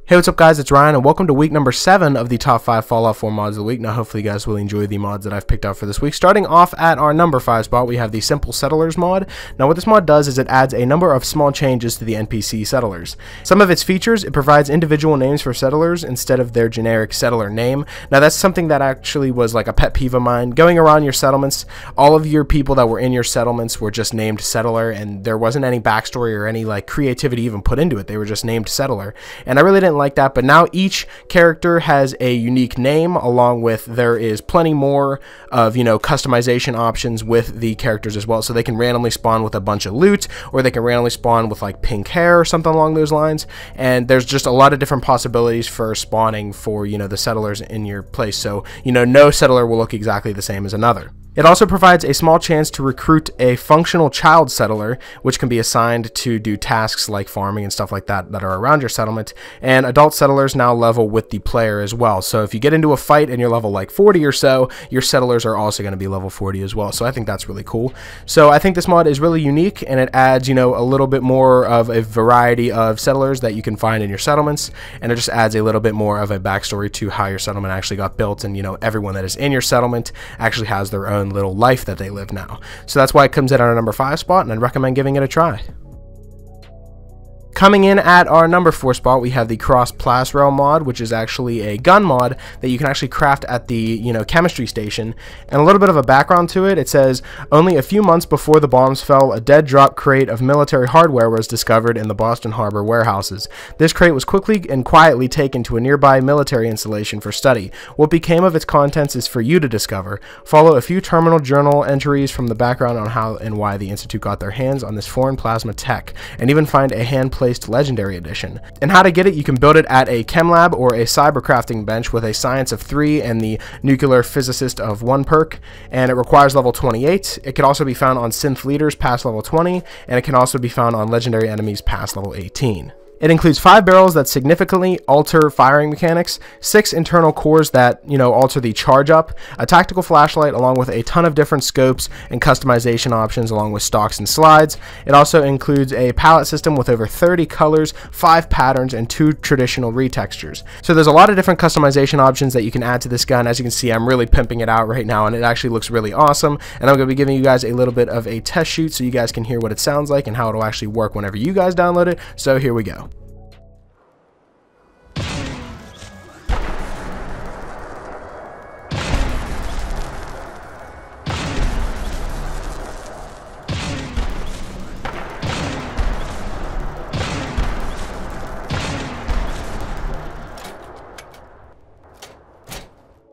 Hey, what's up guys, it's Ryan and welcome to week number 7 of the top 5 Fallout 4 mods of the week. Now hopefully you guys will enjoy the mods that I've picked out for this week. Starting off at our number 5 spot, we have the Simple Settlers mod. Now what this mod does is it adds a number of small changes to the NPC settlers. Some of its features, it provides individual names for settlers instead of their generic settler name. Now that's something that actually was like a pet peeve of mine. Going around your settlements, all of your people that were in your settlements were just named settler and there wasn't any backstory or any like creativity even put into it. They were just named settler. And I really didn't like that, but now each character has a unique name, along with there is plenty more of customization options with the characters as well, so they can randomly spawn with a bunch of loot, or they can randomly spawn with like pink hair or something along those lines. And there's just a lot of different possibilities for spawning for the settlers in your place, so no settler will look exactly the same as another. It also provides a small chance to recruit a functional child settler, which can be assigned to do tasks like farming and stuff like that are around your settlement. And adult settlers now level with the player as well. So if you get into a fight and you're level like 40 or so, your settlers are also going to be level 40 as well. So I think that's really cool. So I think this mod is really unique, and it adds, a little bit more of a variety of settlers that you can find in your settlements. And it just adds a little bit more of a backstory to how your settlement actually got built. And, everyone that is in your settlement actually has their own little life that they live now. So that's why it comes in at our number 5 spot, and I'd recommend giving it a try. Coming in at our number 4 spot, we have the Cross Plasrail mod, which is actually a gun mod that you can actually craft at the, chemistry station. And a little bit of a background to it, it says, only a few months before the bombs fell, a dead drop crate of military hardware was discovered in the Boston Harbor warehouses. This crate was quickly and quietly taken to a nearby military installation for study. What became of its contents is for you to discover. Follow a few terminal journal entries from the background on how and why the Institute got their hands on this foreign plasma tech, and even find a hand-placed Legendary Edition. And how to get it, you can build it at a chem lab or a cyber crafting bench with a science of 3 and the nuclear physicist of 1 perk, and it requires level 28. It can also be found on synth leaders past level 20, and it can also be found on legendary enemies past level 18. It includes 5 barrels that significantly alter firing mechanics, 6 internal cores that, alter the charge up, a tactical flashlight along with a ton of different scopes and customization options along with stocks and slides. It also includes a palette system with over 30 colors, 5 patterns, and 2 traditional retextures. So there's a lot of different customization options that you can add to this gun. As you can see, I'm really pimping it out right now, and it actually looks really awesome. And I'm going to be giving you guys a little bit of a test shoot so you guys can hear what it sounds like and how it'll actually work whenever you guys download it. So here we go.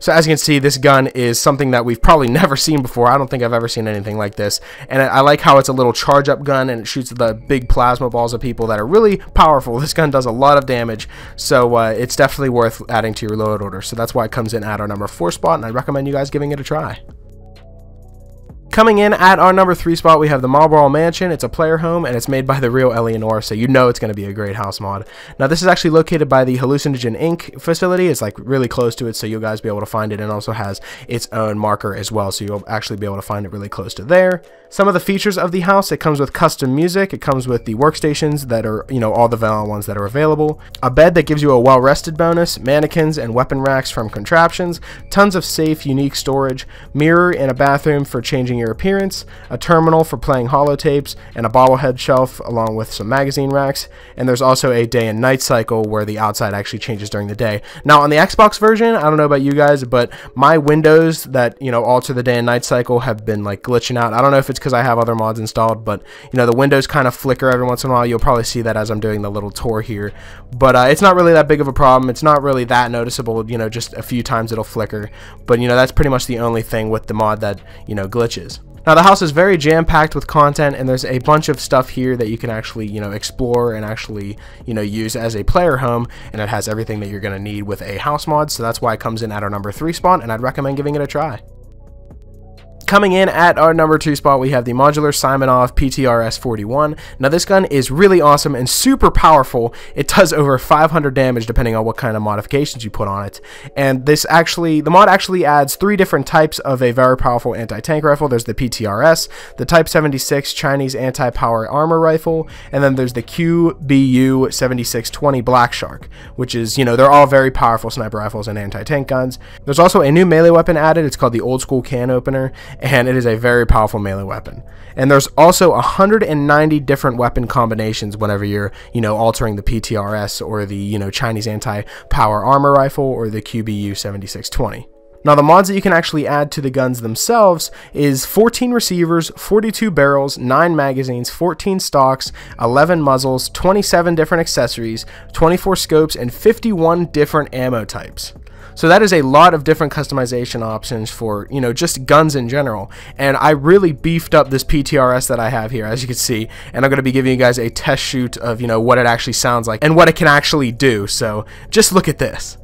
So as you can see, this gun is something that we've probably never seen before. I don't think I've ever seen anything like this. And I like how it's a little charge up gun and it shoots the big plasma balls of people that are really powerful. This gun does a lot of damage, so it's definitely worth adding to your load order. So that's why it comes in at our number 4 spot, and I recommend you guys giving it a try. Coming in at our number 3 spot, we have the Marlborough Mansion. It's a player home, and it's made by the real Eleanor, so it's going to be a great house mod. Now, this is actually located by the Hallucinogen Inc. facility. It's like really close to it, so you'll guys be able to find it, and also has its own marker as well, so you'll actually be able to find it really close to there. Some of the features of the house, it comes with custom music. It comes with the workstations that are, all the vanilla ones that are available. A bed that gives you a well-rested bonus, mannequins and weapon racks from contraptions, tons of safe, unique storage, mirror in a bathroom for changing your appearance, a terminal for playing holotapes, and a bobblehead shelf along with some magazine racks. And there's also a day and night cycle where the outside actually changes during the day. Now on the Xbox version, I don't know about you guys, but my windows that alter the day and night cycle have been like glitching out. I don't know if it's because I have other mods installed, but the windows kind of flicker every once in a while. You'll probably see that as I'm doing the little tour here, but it's not really that big of a problem. It's not really that noticeable, just a few times it'll flicker, but that's pretty much the only thing with the mod that glitches. Now the house is very jam-packed with content, and there's a bunch of stuff here that you can actually explore and actually use as a player home, and it has everything that you're going to need with a house mod. So that's why it comes in at our number 3 spot, and I'd recommend giving it a try. Coming in at our number 2 spot, we have the Modular Simonov PTRS-41. Now this gun is really awesome and super powerful. It does over 500 damage depending on what kind of modifications you put on it. And the mod actually adds 3 different types of a very powerful anti-tank rifle. There's the PTRS, the Type 76 Chinese anti-power armor rifle, and then there's the QBU 7620 Black Shark, which is, they're all very powerful sniper rifles and anti-tank guns. There's also a new melee weapon added. It's called the Old School Can Opener, and it is a very powerful melee weapon. And there's also 190 different weapon combinations whenever you're, altering the PTRS or the, Chinese anti-power armor rifle or the QBU 7620. Now the mods that you can actually add to the guns themselves is 14 receivers, 42 barrels, 9 magazines, 14 stocks, 11 muzzles, 27 different accessories, 24 scopes, and 51 different ammo types. So that is a lot of different customization options for, just guns in general. And I really beefed up this PTRS that I have here, as you can see. And I'm going to be giving you guys a test shoot of, what it actually sounds like and what it can actually do. So just look at this.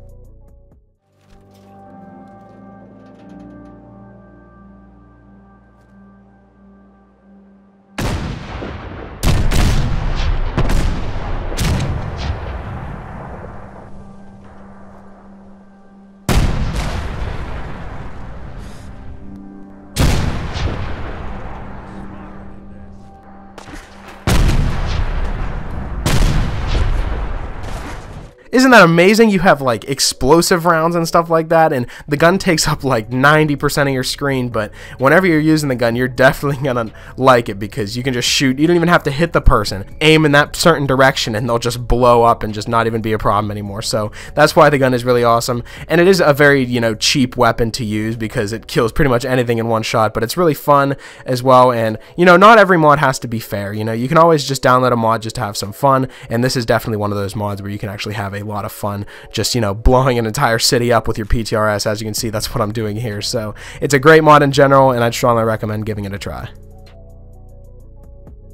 Isn't that amazing? You have like explosive rounds and stuff like that, and the gun takes up like 90% of your screen, but whenever you're using the gun, you're definitely gonna like it because you can just shoot. You don't even have to hit the person. Aim in that certain direction and they'll just blow up and just not even be a problem anymore. So that's why the gun is really awesome, and it is a very, cheap weapon to use because it kills pretty much anything in one shot, but it's really fun as well. And, not every mod has to be fair. You can always just download a mod just to have some fun, and this is definitely one of those mods where you can actually have a lot of fun just blowing an entire city up with your PTRS. As you can see, that's what I'm doing here. So it's a great mod in general, and I'd strongly recommend giving it a try.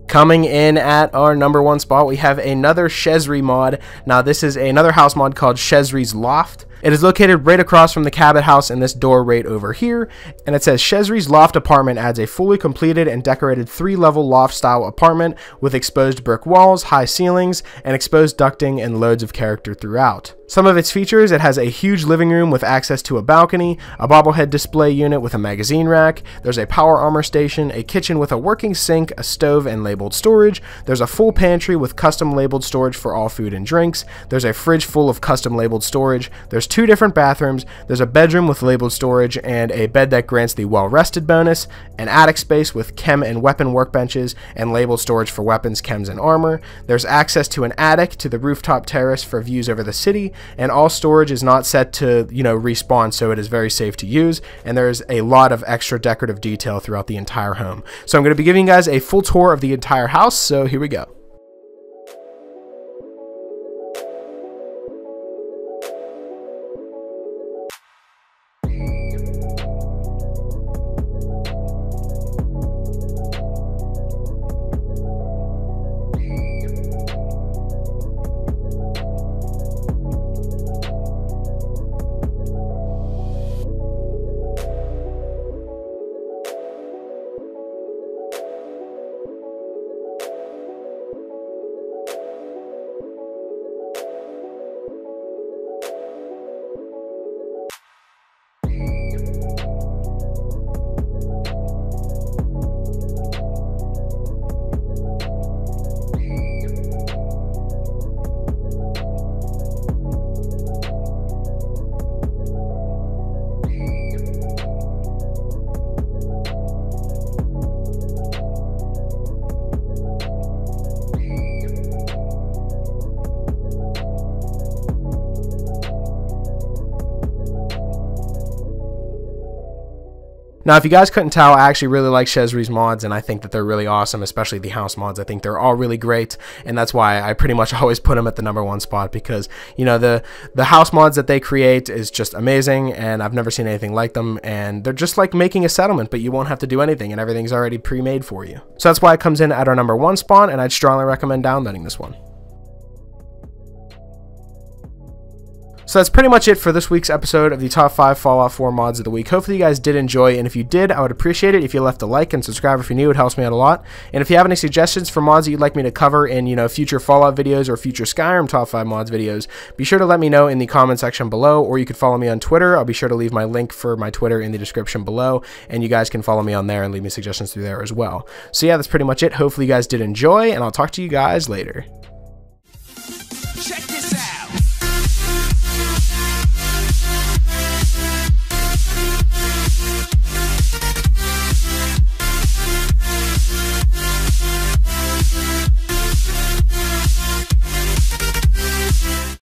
Coming in at our number 1 spot, we have another Shezrie mod. Now this is another house mod called Shezrie's Loft. It is located right across from the Cabot house in this door right over here, and it says Shezrie's Loft apartment adds a fully completed and decorated 3-level loft style apartment with exposed brick walls, high ceilings, and exposed ducting and loads of character throughout. Some of its features: it has a huge living room with access to a balcony, a bobblehead display unit with a magazine rack, there's a power armor station, a kitchen with a working sink, a stove, and labeled storage, there's a full pantry with custom labeled storage for all food and drinks, there's a fridge full of custom labeled storage, there's 2 different bathrooms, there's a bedroom with labeled storage and a bed that grants the well-rested bonus, an attic space with chem and weapon workbenches and labeled storage for weapons, chems, and armor, there's access to an attic to the rooftop terrace for views over the city, and all storage is not set to, respawn, so it is very safe to use, and there's a lot of extra decorative detail throughout the entire home. So I'm going to be giving you guys a full tour of the entire house, so here we go. Now, if you guys couldn't tell, I actually really like Shezrie's mods, and I think that they're really awesome, especially the house mods. I think they're all really great, and that's why I pretty much always put them at the number 1 spot, because, the house mods that they create is just amazing, and I've never seen anything like them, and they're just like making a settlement, but you won't have to do anything, and everything's already pre-made for you. So that's why it comes in at our number 1 spot, and I'd strongly recommend downloading this one. So that's pretty much it for this week's episode of the top 5 Fallout 4 mods of the week. Hopefully you guys did enjoy, and if you did, I would appreciate it if you left a like and subscribe if you're new. It helps me out a lot. And if you have any suggestions for mods that you'd like me to cover in, future Fallout videos or future Skyrim top 5 mods videos, be sure to let me know in the comment section below, or you could follow me on Twitter. I'll be sure to leave my link for my Twitter in the description below, and you guys can follow me on there and leave me suggestions through there as well. So yeah, that's pretty much it. Hopefully you guys did enjoy, and I'll talk to you guys later.